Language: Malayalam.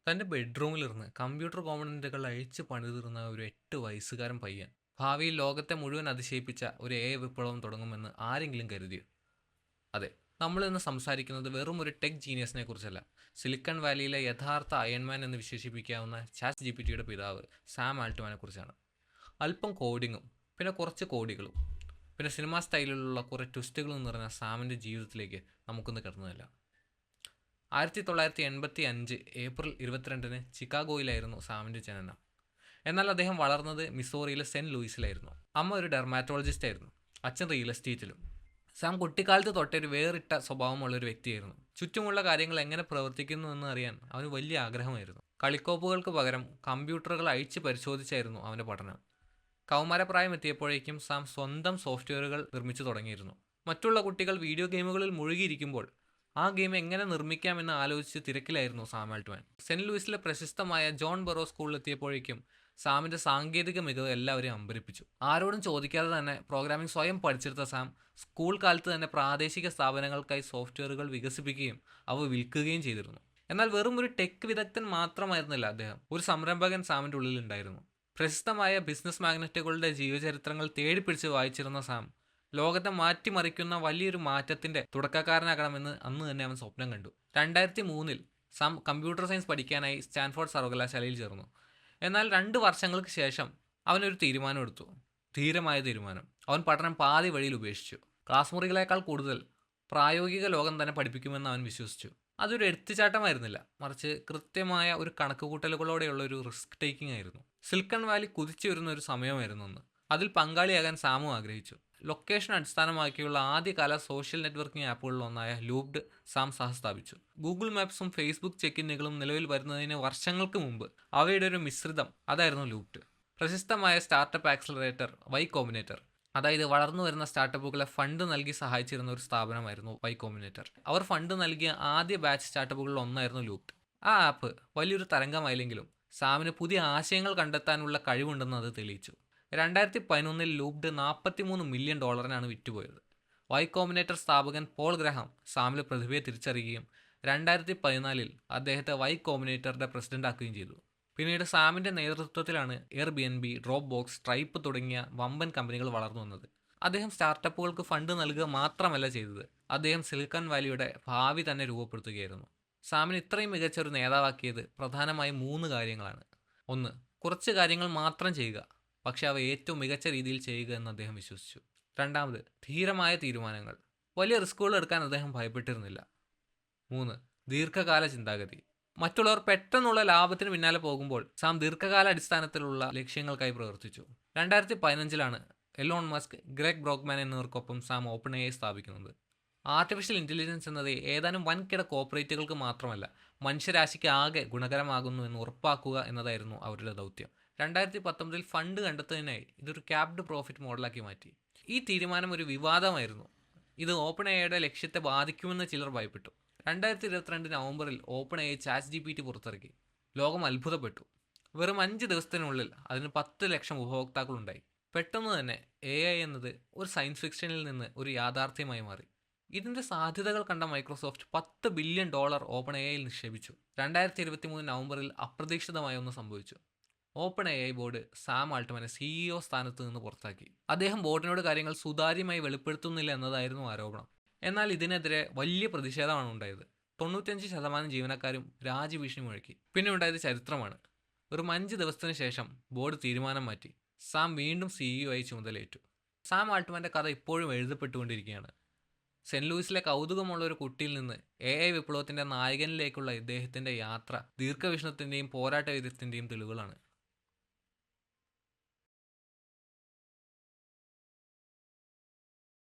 തന്റെ ബെഡ്റൂമിലിരുന്ന് കമ്പ്യൂട്ടർ കോമ്പണന്റുകൾ അഴിച്ച് പണിതീർന്ന ഒരു 8 വയസ്സുകാരൻ പയ്യൻ ഭാവിയിൽ ലോകത്തെ മുഴുവൻ അതിശയിപ്പിച്ച ഒരു വിപ്ലവം തുടങ്ങുമെന്ന് ആരെങ്കിലും കരുതിയോ? അതെ, നമ്മൾ ഇന്ന് സംസാരിക്കുന്നത് വെറും ഒരു ടെക് ജീനിയസിനെ കുറിച്ചല്ല. സിലിക്കൺ വാലിയിലെ യഥാർത്ഥ അയൺമാൻ എന്ന് വിശേഷിപ്പിക്കാവുന്ന ചാറ്റ് ജി പി ടിയുടെ പിതാവ് സാം ആൾട്ട്മാനെ കുറിച്ചാണ്. അല്പം കോഡിങ്ങും പിന്നെ കുറച്ച് കോടികളും പിന്നെ സിനിമാ സ്റ്റൈലിലുള്ള കുറേ ട്വിസ്റ്റുകളും നിറഞ്ഞ സാമിൻ്റെ ജീവിതത്തിലേക്ക് നമുക്കൊന്ന് കിടന്നതല്ല. 1985 ഏപ്രിൽ 22-ന് ചിക്കാഗോയിലായിരുന്നു സാമിൻ്റെ ജനനം. എന്നാൽ അദ്ദേഹം വളർന്നത് മിസോറിയിലെ സെൻറ്റ് ലൂയിസിലായിരുന്നു. അമ്മ ഒരു ഡെർമാറ്റോളജിസ്റ്റ് ആയിരുന്നു, അച്ഛൻ റിയൽ എസ്റ്റേറ്റിലും. സാം കുട്ടിക്കാലത്ത് തൊട്ടേ ഒരു വേറിട്ട സ്വഭാവമുള്ള ഒരു വ്യക്തിയായിരുന്നു. ചുറ്റുമുള്ള കാര്യങ്ങൾ എങ്ങനെ പ്രവർത്തിക്കുന്നു എന്ന് അറിയാൻ അവന് വലിയ ആഗ്രഹമായിരുന്നു. കളിക്കോപ്പുകൾക്ക് പകരം കമ്പ്യൂട്ടറുകൾ അഴിച്ച് പരിശോധിച്ചായിരുന്നു അവൻ്റെ പഠനം. കൗമാരപ്രായം എത്തിയപ്പോഴേക്കും സാം സ്വന്തം സോഫ്റ്റ്വെയറുകൾ നിർമ്മിച്ചു തുടങ്ങിയിരുന്നു. മറ്റുള്ള കുട്ടികൾ വീഡിയോ ഗെയിമുകളിൽ മുഴുകിയിരിക്കുമ്പോൾ ആ ഗെയിം എങ്ങനെ നിർമ്മിക്കാമെന്ന് ആലോചിച്ച് തിരക്കിലായിരുന്നു സാം ആൾട്ട്മാൻ. സെന്റ് ലൂയിസിലെ പ്രശസ്തമായ ജോൺ ബറോ സ്കൂളിലെത്തിയപ്പോഴേക്കും സാമിന്റെ സാങ്കേതിക മികവ് എല്ലാവരെയും അമ്പരിപ്പിച്ചു. ആരോടും ചോദിക്കാതെ തന്നെ പ്രോഗ്രാമിംഗ് സ്വയം പഠിച്ചെടുത്ത സാം സ്കൂൾ കാലത്ത് തന്നെ പ്രാദേശിക സ്ഥാപനങ്ങൾക്കായി സോഫ്റ്റ്വെയറുകൾ വികസിപ്പിക്കുകയും അവ വിൽക്കുകയും ചെയ്തിരുന്നു. എന്നാൽ വെറും ഒരു ടെക് വിദഗ്ധൻ മാത്രമായിരുന്നില്ല അദ്ദേഹം. ഒരു സംരംഭകൻ സാമിന്റെ ഉള്ളിൽ ഉണ്ടായിരുന്നു. പ്രശസ്തമായ ബിസിനസ് മാഗ്നറ്റുകളുടെ ജീവചരിത്രങ്ങൾ തേടിപ്പിടിച്ച് വായിച്ചിരുന്ന സാം ലോകത്തെ മാറ്റിമറിക്കുന്ന വലിയൊരു മാറ്റത്തിന്റെ തുടക്കക്കാരനാകണമെന്ന് അന്ന് തന്നെ അവൻ സ്വപ്നം കണ്ടു. 2003-ൽ സാം കമ്പ്യൂട്ടർ സയൻസ് പഠിക്കാനായി സ്റ്റാൻഫോർഡ് സർവകലാശാലയിൽ ചേർന്നു. എന്നാൽ 2 വർഷങ്ങൾക്ക് ശേഷം അവനൊരു തീരുമാനമെടുത്തു. ധീരമായ തീരുമാനം. അവൻ പഠനം പാതി വഴിയിൽ ഉപേക്ഷിച്ചു. ക്ലാസ് മുറികളേക്കാൾ കൂടുതൽ പ്രായോഗിക ലോകം തന്നെ പഠിപ്പിക്കുമെന്ന് അവൻ വിശ്വസിച്ചു. അതൊരു എടുത്തുചാട്ടമായിരുന്നില്ല, മറിച്ച് കൃത്യമായ ഒരു കണക്കുകൂട്ടലുകളോടെയുള്ള ഒരു റിസ്ക് ടേക്കിംഗ് ആയിരുന്നു. സിലിക്കൺ വാലി കുതിച്ചു വരുന്ന ഒരു സമയമായിരുന്നു അന്ന്. അതിൽ പങ്കാളിയാകാൻ സാമും ആഗ്രഹിച്ചു. ലൊക്കേഷൻ അടിസ്ഥാനമാക്കിയുള്ള ആദ്യകാല സോഷ്യൽ നെറ്റ്വർക്കിംഗ് ആപ്പുകളിലൊന്നായ ലൂപ്ഡ് സാം സഹസ്ഥാപിച്ചു. ഗൂഗിൾ മാപ്സും ഫേസ്ബുക്ക് ചെക്കിന്നുകളും നിലവിൽ വരുന്നതിന് വർഷങ്ങൾക്ക് മുമ്പ് അവയുടെ ഒരു മിശ്രിതം അതായിരുന്നു ലൂപ്ഡ്. പ്രശസ്തമായ സ്റ്റാർട്ടപ്പ് ആക്സിലറേറ്റർ വൈ കോമ്പിനേറ്റർ, അതായത് വളർന്നു വരുന്ന സ്റ്റാർട്ടപ്പുകളെ ഫണ്ട് നൽകി സഹായിച്ചിരുന്ന ഒരു സ്ഥാപനമായിരുന്നു വൈ കോമ്പിനേറ്റർ. അവർ ഫണ്ട് നൽകിയ ആദ്യ ബാച്ച് സ്റ്റാർട്ടപ്പുകളിൽ ഒന്നായിരുന്നു ലൂപ്ഡ്. ആ ആപ്പ് വലിയൊരു തരംഗമായില്ലെങ്കിലും സാമിന് പുതിയ ആശയങ്ങൾ കണ്ടെത്താനുള്ള കഴിവുണ്ടെന്ന് അത് തെളിയിച്ചു. 2011-ൽ ലൂപ്ഡ് $43 മില്യൺ വിറ്റുപോയത്. വൈ കോമ്പിനേറ്റർ സ്ഥാപകൻ പോൾ ഗ്രഹാം സാമിലെ പ്രതിഭയെ തിരിച്ചറിയുകയും 2014-ൽ അദ്ദേഹത്തെ വൈ കോമ്പിനേറ്ററുടെ പ്രസിഡന്റാക്കുകയും ചെയ്തു. പിന്നീട് സാമിന്റെ നേതൃത്വത്തിലാണ് എയർബിഎൻബി, ഡ്രോപ്പ് ബോക്സ്, സ്ട്രൈപ്പ് തുടങ്ങിയ വമ്പൻ കമ്പനികൾ വളർന്നു വന്നത്. അദ്ദേഹം സ്റ്റാർട്ടപ്പുകൾക്ക് ഫണ്ട് നൽകുക മാത്രമല്ല ചെയ്തത്, അദ്ദേഹം സിലിക്കൺ വാലിയുടെ ഭാവി തന്നെ രൂപപ്പെടുത്തുകയായിരുന്നു. സാമിന് ഇത്രയും മികച്ച ഒരു നേതാവാക്കിയത് പ്രധാനമായും 3 കാര്യങ്ങളാണ്. ഒന്ന്, കുറച്ച് കാര്യങ്ങൾ മാത്രം ചെയ്യുക, പക്ഷെ അവ ഏറ്റവും മികച്ച രീതിയിൽ ചെയ്യുക എന്ന് അദ്ദേഹം വിശ്വസിച്ചു. രണ്ടാമത്, ധീരമായ തീരുമാനങ്ങൾ. വലിയ റിസ്കുകൾ എടുക്കാൻ അദ്ദേഹം ഭയപ്പെട്ടിരുന്നില്ല. 3, ദീർഘകാല ചിന്താഗതി. മറ്റുള്ളവർ പെട്ടെന്നുള്ള ലാഭത്തിന് പിന്നാലെ പോകുമ്പോൾ സാം ദീർഘകാല അടിസ്ഥാനത്തിലുള്ള ലക്ഷ്യങ്ങൾക്കായി പ്രവർത്തിച്ചു. 2015-ലാണ് എലോൺ മസ്ക്, ഗ്രെഗ് ബ്രോക്ക്മാൻ എന്നിവർക്കൊപ്പം സാം ഓപ്പൺ എ സ്ഥാപിക്കുന്നത്. ആർട്ടിഫിഷ്യൽ ഇൻ്റലിജൻസ് എന്നത് ഏതാനും വൻകിട കോർപ്പറേറ്റുകൾക്ക് മാത്രമല്ല, മനുഷ്യരാശിക്ക് ആകെ ഗുണകരമാകുന്നു എന്ന് ഉറപ്പാക്കുക എന്നതായിരുന്നു അവരുടെ ദൗത്യം. 2019-ൽ ഫണ്ട് കണ്ടെത്തുന്നതിനായി ഇതൊരു ക്യാപ്ഡ് പ്രോഫിറ്റ് മോഡലാക്കി മാറ്റി. ഈ തീരുമാനം ഒരു വിവാദമായിരുന്നു. ഇത് ഓപ്പൺ എയുടെ ലക്ഷ്യത്തെ ബാധിക്കുമെന്ന് ചിലർ ഭയപ്പെട്ടു. 2022 നവംബറിൽ open A chat G P T പുറത്തിറക്കി. ലോകം അത്ഭുതപ്പെട്ടു. വെറും 5 ദിവസത്തിനുള്ളിൽ അതിന് 10 ലക്ഷം ഉപഭോക്താക്കളുണ്ടായി. പെട്ടെന്ന് തന്നെ എ ഐ എന്നത് ഒരു സയൻസ് ഫിക്ഷനിൽ നിന്ന് ഒരു യാഥാർത്ഥ്യമായി മാറി. ഇതിൻ്റെ സാധ്യതകൾ കണ്ട മൈക്രോസോഫ്റ്റ് $10 ബില്യൺ ഓപ്പൺ എ ഐയിൽ നിക്ഷേപിച്ചു. 2023 നവംബറിൽ അപ്രതീക്ഷിതമായി ഒന്ന് സംഭവിച്ചു. Open A I board Sam ആൾട്ട്മാനെ സിഇഒ സ്ഥാനത്ത് നിന്ന് പുറത്താക്കി. അദ്ദേഹം ബോർഡിനോട് കാര്യങ്ങൾ സുതാര്യമായി വെളിപ്പെടുത്തുന്നില്ല എന്നതായിരുന്നു ആരോപണം. എന്നാൽ ഇതിനെതിരെ വലിയ പ്രതിഷേധമാണ് ഉണ്ടായത്. 95% ജീവനക്കാരും രാജ്യഭീഷണി മുഴക്കി. പിന്നെ ഉണ്ടായത് ചരിത്രമാണ്. വെറും 5 ദിവസത്തിന് ശേഷം ബോർഡ് തീരുമാനം മാറ്റി. സാം വീണ്ടും സിഇഒ ആയി ചുമതലയേറ്റു. സാം ആൾട്ട്മാൻ്റെ കഥ ഇപ്പോഴും എഴുതപ്പെട്ടുകൊണ്ടിരിക്കുകയാണ്. സെന്റ് ലൂയിസിലെ കൗതുകമുള്ള ഒരു കുട്ടിയിൽ നിന്ന് എ ഐ വിപ്ലവത്തിൻ്റെ നായകനിലേക്കുള്ള ഇദ്ദേഹത്തിൻ്റെ യാത്ര ദീർഘവീക്ഷണത്തിൻ്റെയും പോരാട്ട വീര്യത്തിൻ്റെയും തെളിവുകളാണ്.